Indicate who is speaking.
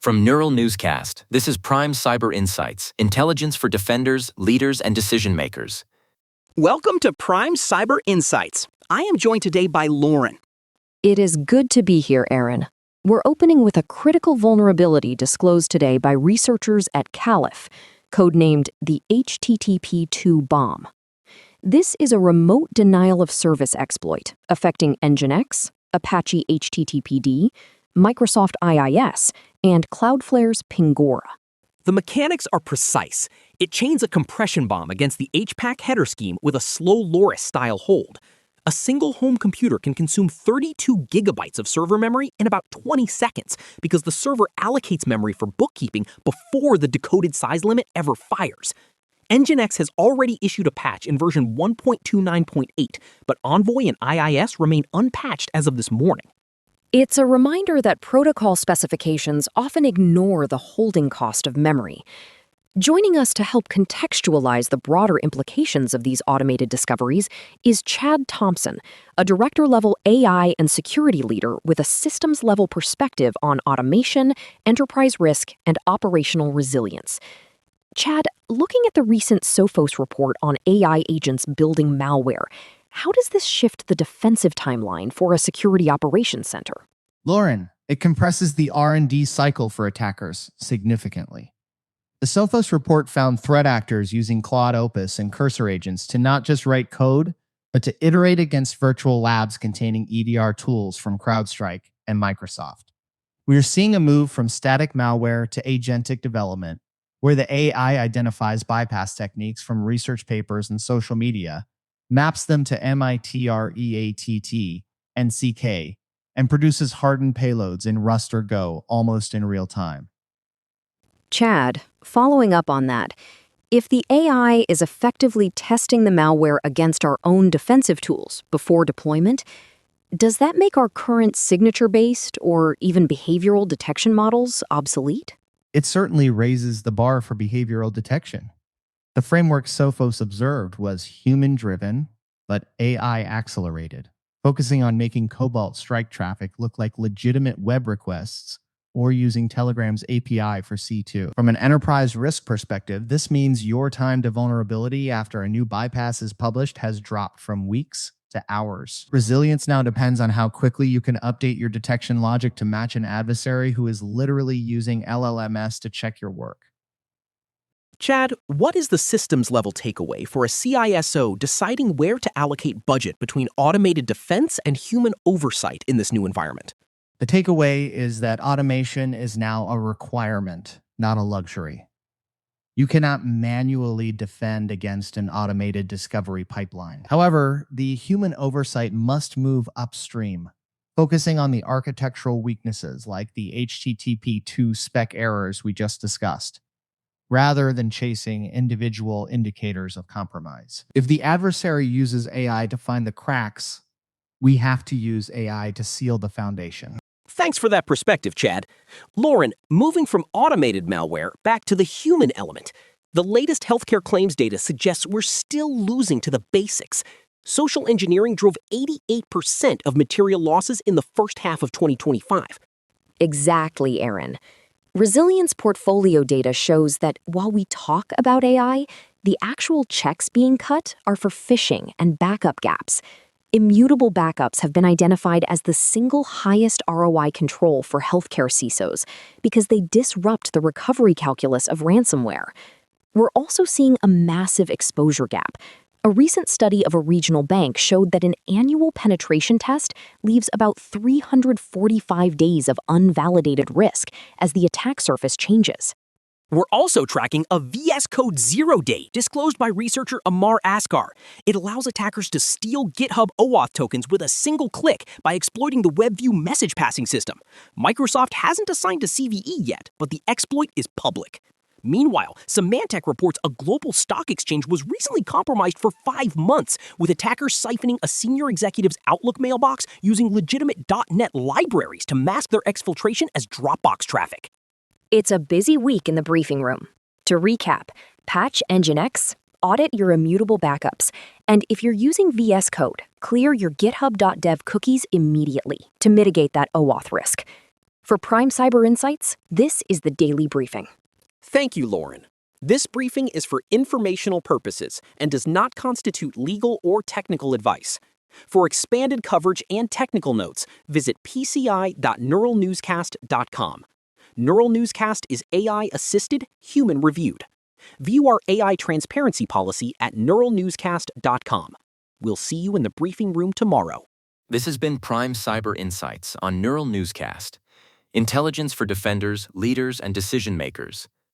Speaker 1: From Neural Newscast, this is Prime Cyber Insights, intelligence for defenders, leaders, and decision makers.
Speaker 2: Welcome to Prime Cyber Insights. I am joined today by Lauren.
Speaker 3: It is good to be here, Aaron. We're opening with a critical vulnerability disclosed today by researchers at Caliph, codenamed the HTTP2 bomb. This is a remote denial of service exploit affecting NGINX, Apache HTTPD, Microsoft IIS, and Cloudflare's Pingora.
Speaker 2: The mechanics are precise. It chains a compression bomb against the HPAC header scheme with a slow Loris-style hold. A single home computer can consume 32 gigabytes of server memory in about 20 seconds because the server allocates memory for bookkeeping before the decoded size limit ever fires. NGINX has already issued a patch in version 1.29.8, but Envoy and IIS remain unpatched as of this morning.
Speaker 3: It's a reminder that protocol specifications often ignore the holding cost of memory. Joining us to help contextualize the broader implications of these automated discoveries is Chad Thompson, a director-level AI and security leader with a systems-level perspective on automation, enterprise risk, and operational resilience. Chad, looking at the recent Sophos report on AI agents building malware, how does this shift the defensive timeline for a security operations center?
Speaker 4: Lauren, it compresses the R&D cycle for attackers significantly. The Sophos report found threat actors using Claude Opus and Cursor agents to not just write code, but to iterate against virtual labs containing EDR tools from CrowdStrike and Microsoft. We are seeing a move from static malware to agentic development, where the AI identifies bypass techniques from research papers and social media, maps them to MITREATT and CK, and produces hardened payloads in Rust or Go almost in real time.
Speaker 3: Chad, following up on that, if the AI is effectively testing the malware against our own defensive tools before deployment, does that make our current signature-based or even behavioral detection models obsolete?
Speaker 4: It certainly raises the bar for behavioral detection. The framework Sophos observed was human-driven, but AI-accelerated, focusing on making Cobalt Strike traffic look like legitimate web requests or using Telegram's API for C2. From an enterprise risk perspective, this means your time to vulnerability after a new bypass is published has dropped from weeks to hours. Resilience now depends on how quickly you can update your detection logic to match an adversary who is literally using LLMS to check your work.
Speaker 2: Chad, what is the systems-level takeaway for a CISO deciding where to allocate budget between automated defense and human oversight in this new environment?
Speaker 4: The takeaway is that automation is now a requirement, not a luxury. You cannot manually defend against an automated discovery pipeline. However, the human oversight must move upstream, focusing on the architectural weaknesses like the HTTP2 spec errors we just discussed, rather than chasing individual indicators of compromise. If the adversary uses AI to find the cracks, we have to use AI to seal the foundation.
Speaker 2: Thanks for that perspective, Chad. Lauren, moving from automated malware back to the human element, the latest healthcare claims data suggests we're still losing to the basics. Social engineering drove 88% of material losses in the first half of 2025.
Speaker 3: Exactly, Aaron. Resilience portfolio data shows that while we talk about AI, the actual checks being cut are for phishing and backup gaps. Immutable backups have been identified as the single highest ROI control for healthcare CISOs because they disrupt the recovery calculus of ransomware. We're also seeing a massive exposure gap. A recent study of a regional bank showed that an annual penetration test leaves about 345 days of unvalidated risk as the attack surface changes.
Speaker 2: We're also tracking a VS Code 0 day disclosed by researcher Amar Asghar. It allows attackers to steal GitHub OAuth tokens with a single click by exploiting the WebView message passing system. Microsoft hasn't assigned a CVE yet, but the exploit is public. Meanwhile, Symantec reports a global stock exchange was recently compromised for 5 months, with attackers siphoning a senior executive's Outlook mailbox using legitimate .NET libraries to mask their exfiltration as Dropbox traffic.
Speaker 3: It's a busy week in the briefing room. To recap, patch NGINX, audit your immutable backups, and if you're using VS Code, clear your github.dev cookies immediately to mitigate that OAuth risk. For Prime Cyber Insights, this is the Daily Briefing.
Speaker 2: Thank you, Lauren. This briefing is for informational purposes and does not constitute legal or technical advice. For expanded coverage and technical notes, visit pci.neuralnewscast.com. Neural Newscast is AI-assisted, human-reviewed. View our AI transparency policy at neuralnewscast.com. We'll see you in the briefing room tomorrow.
Speaker 1: This has been Prime Cyber Insights on Neural Newscast. Intelligence for defenders, leaders, and decision makers.